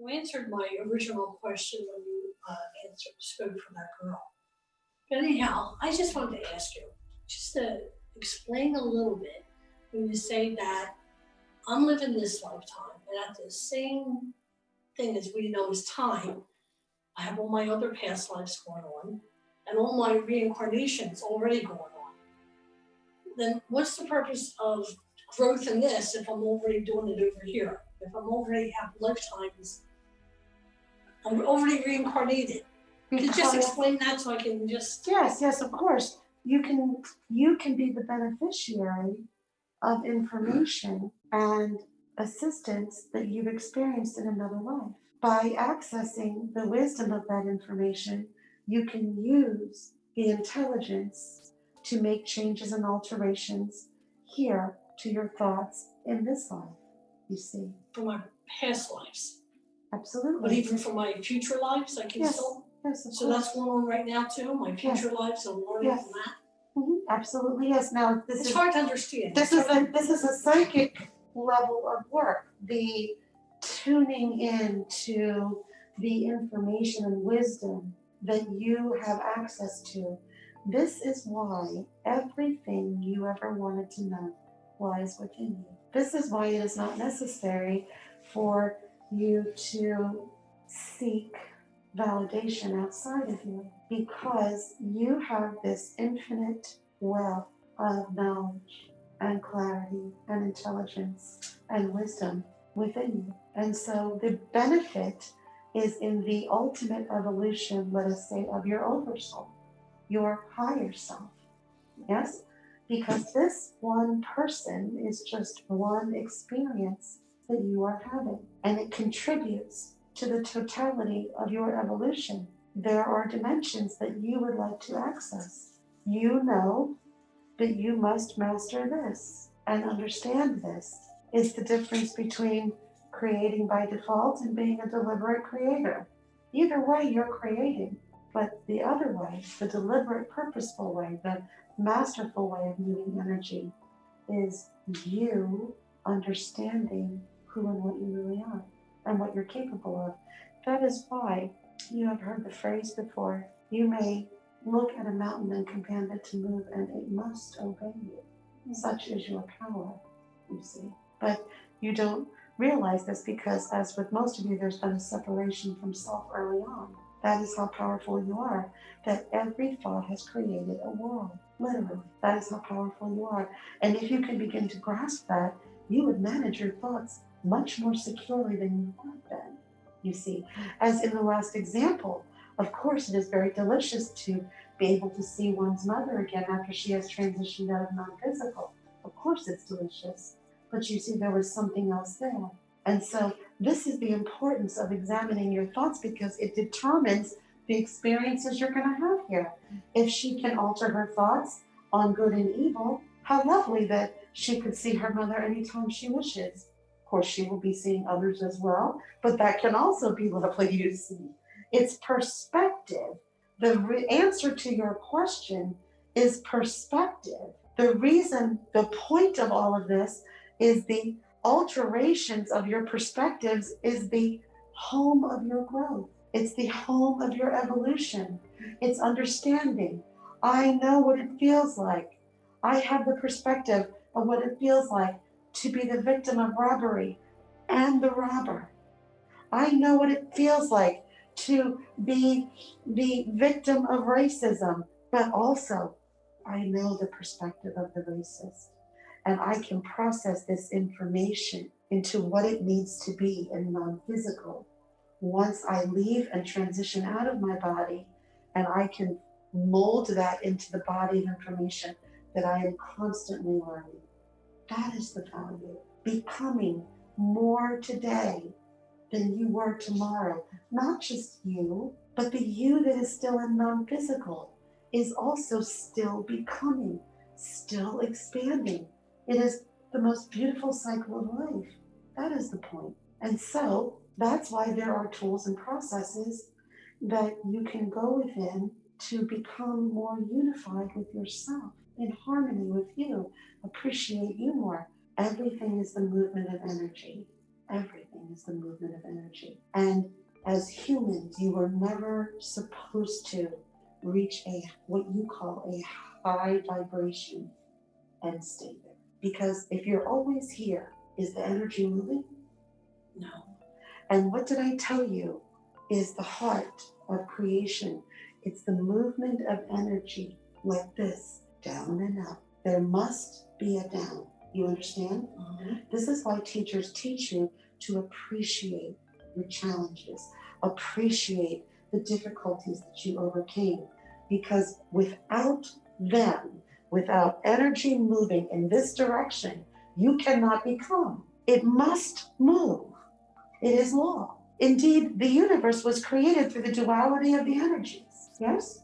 You answered my original question when you spoke for that girl. But anyhow, I just wanted to ask you, just to explain a little bit, when you say that I'm living this lifetime, and at the same thing as we know as time, I have all my other past lives going on, and all my reincarnations already going on. Then what's the purpose of growth in this if I'm already doing it over here? If I'm already have lifetimes, I'm already reincarnated. Could you just explain that so I can just... Yes, of course. You can be the beneficiary of information and assistance that you've experienced in another life. By accessing the wisdom of that information, you can use the intelligence to make changes and alterations here to your thoughts in this life, you see. For my past lives. Absolutely. But even for my future lives, I can still... Yes, so that's going on right now too, my future lives, I'm learning from that. Absolutely, yes. Now it's hard to understand. This is a psychic level of work. The tuning in to the information and wisdom that you have access to. This is why everything you ever wanted to know lies within you. This is why it is not necessary for you to seek validation outside of you, because you have this infinite wealth of knowledge and clarity and intelligence and wisdom within you. And so the benefit is in the ultimate evolution, let us say, of your oversoul, your higher self. Yes? Because this one person is just one experience that you are having, and it contributes to the totality of your evolution. There are dimensions that you would like to access. You know that you must master this and understand this. Is the difference between creating by default and being a deliberate creator. Either way, you're creating, but the other way, the deliberate, purposeful way, the masterful way of moving energy, is you understanding who and what you really are and what you're capable of. That is why you have heard the phrase before, you may look at a mountain and command it to move, and it must obey you. Such is your power, you see. But you don't realize this because, as with most of you, there's been a separation from self early on. That is how powerful you are, that every thought has created a world, literally. That is how powerful you are. And if you can begin to grasp that, you would manage your thoughts much more securely than you have been, you see. As in the last example, of course, it is very delicious to be able to see one's mother again after she has transitioned out of non-physical. Of course, it's delicious. But you see, there was something else there. And so this is the importance of examining your thoughts, because it determines the experiences you're going to have here. If she can alter her thoughts on good and evil, how lovely that she could see her mother anytime she wishes. Of course, she will be seeing others as well, but that can also be lovely to see. It's perspective. The answer to your question is perspective. The reason, the point of all of this is the alterations of your perspectives is the home of your growth. It's the home of your evolution. It's understanding. I know what it feels like. I have the perspective of what it feels like to be the victim of robbery and the robber. I know what it feels like to be the victim of racism, but also I know the perspective of the racist. And I can process this information into what it needs to be in non-physical. Once I leave and transition out of my body, and I can mold that into the body of information that I am constantly learning. That is the value. Becoming more today than you were tomorrow. Not just you, but the you that is still in non-physical is also still becoming, still expanding. It is the most beautiful cycle of life. That is the point. And so that's why there are tools and processes that you can go within to become more unified with yourself, in harmony with you, appreciate you more. Everything is the movement of energy. Everything is the movement of energy. And as humans, you were never supposed to reach what you call a high vibration and stay there. Because if you're always here, is the energy moving? No. And what did I tell you is the heart of creation? It's the movement of energy like this, down and up. There must be a down. You understand? Mm-hmm. This is why teachers teach you to appreciate your challenges, appreciate the difficulties that you overcame. Because without them, without energy moving in this direction, you cannot become. It must move. It is law. Indeed, the universe was created through the duality of the energies. Yes?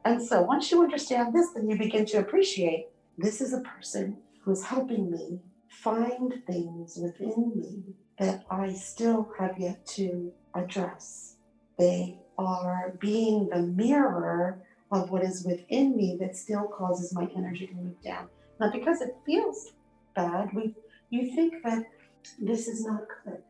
And so once you understand this, then you begin to appreciate this is a person who is helping me find things within me that I still have yet to address. They are being the mirror of what is within me that still causes my energy to move down. Not because it feels bad. You think that this is not good.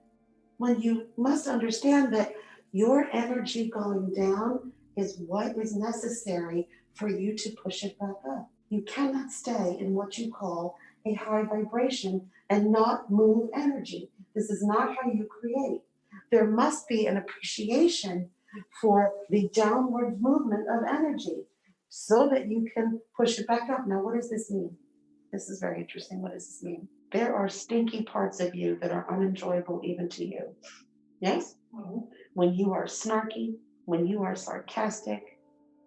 When you must understand that your energy going down is what is necessary for you to push it back up. You cannot stay in what you call a high vibration and not move energy. This is not how you create. There must be an appreciation for the downward movement of energy so that you can push it back up. Now, what does this mean? This is very interesting. What does this mean? There are stinky parts of you that are unenjoyable even to you. Yes? Mm-hmm. When you are snarky, when you are sarcastic,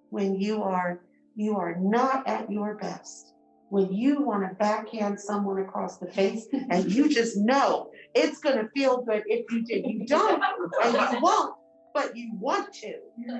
when you are not at your best, when you want to backhand someone across the face and you just know it's going to feel good if you did. You don't and you won't, but you want to.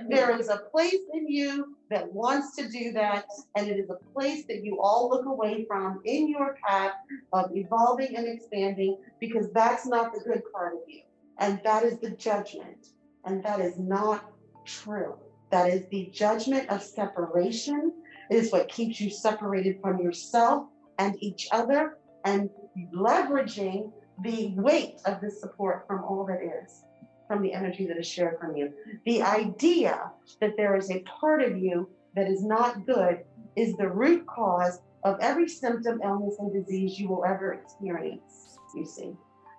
There is a place in you that wants to do that, and it is a place that you all look away from in your path of evolving and expanding, because that's not the good part of you. And that is the judgment. And that is not true. That is the judgment of separation. It is what keeps you separated from yourself and each other, and leveraging the weight of the support from all that is, from the energy that is shared from you. The idea that there is a part of you that is not good is the root cause of every symptom, illness, and disease you will ever experience, you see.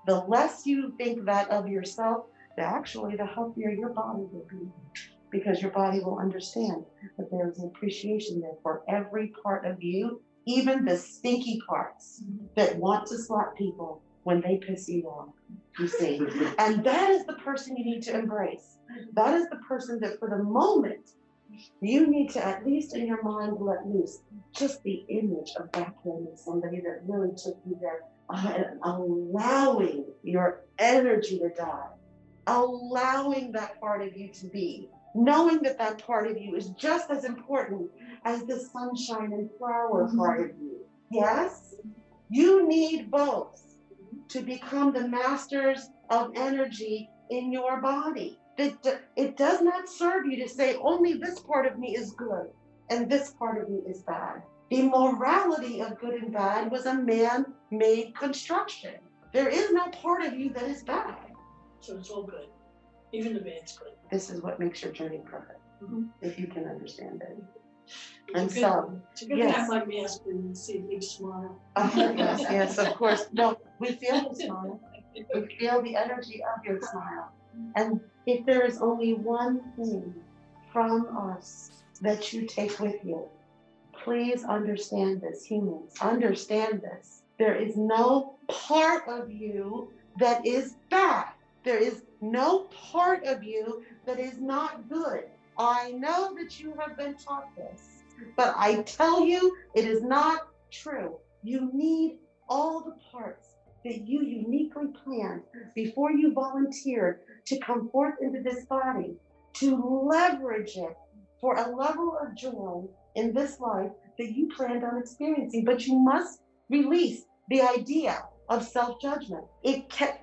The less you think that of yourself, actually the healthier your body will be, because your body will understand that there is an appreciation there for every part of you, even the stinky parts that want to slap people when they piss you off, you see. And that is the person you need to embrace. That is the person that for the moment, you need to, at least in your mind, let loose just the image of backhanding somebody that really took you there, and allowing your energy to die, allowing that part of you to be, knowing that that part of you is just as important as the sunshine and flower part of you. Yes? You need both to become the masters of energy in your body. It does not serve you to say only this part of me is good and this part of me is bad. The morality of good and bad was a man-made construction. There is no part of you that is bad. So it's all good. Even the bad's good. This is what makes your journey perfect, if you can understand it. It's a good to have my mask and see a big smile. Yes, of course. No, we feel the smile. We feel the energy of your smile. And if there is only one thing from us that you take with you, please understand this, humans. Understand this. There is no part of you that is bad. There is no part of you that is not good. I know that you have been taught this, but I tell you, it is not true. You need all the parts that you uniquely planned before you volunteered to come forth into this body, to leverage it for a level of joy in this life that you planned on experiencing. But you must release the idea of self-judgment.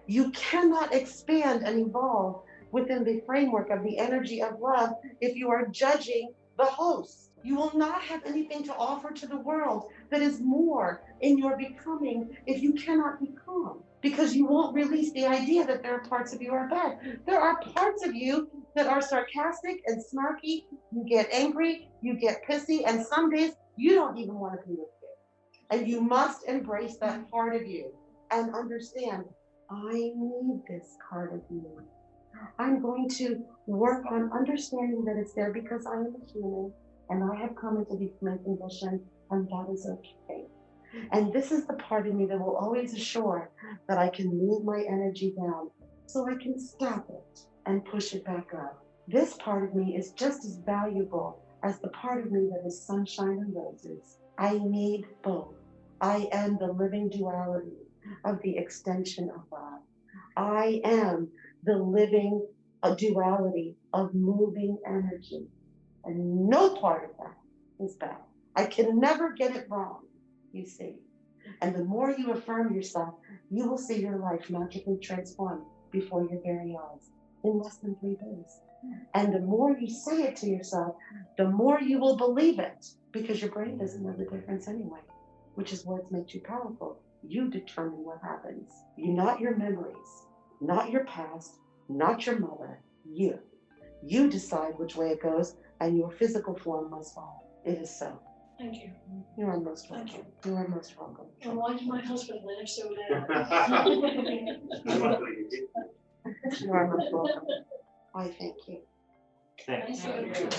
You cannot expand and evolve within the framework of the energy of love if you are judging the host. You will not have anything to offer to the world that is more in your becoming if you cannot become. because you won't release the idea that there are parts of you are bad. There are parts of you that are sarcastic and snarky. You get angry, you get pissy, and some days you don't even want to be with you. And you must embrace that part of you and understand, I need this part of you. I'm going to work on understanding that it's there because I am a human and I have come into the human condition, and that is okay. And this is the part of me that will always assure that I can move my energy down so I can stop it and push it back up. This part of me is just as valuable as the part of me that is sunshine and roses. I need both. I am the living duality of the extension of God. I am the living duality of moving energy. And no part of that is bad. I can never get it wrong, you see. And the more you affirm yourself, you will see your life magically transform before your very eyes in less than 3 days. And the more you say it to yourself, the more you will believe it, because your brain doesn't know the difference anyway, which is what makes you powerful. You determine what happens. You, not your memories, not your past, not your mother, you. You decide which way it goes, and your physical form must follow. It is so. Thank you. You are most welcome. Thank You are most welcome. And why did my husband laugh so bad? You are most welcome. I thank you. Thanks. Thank you.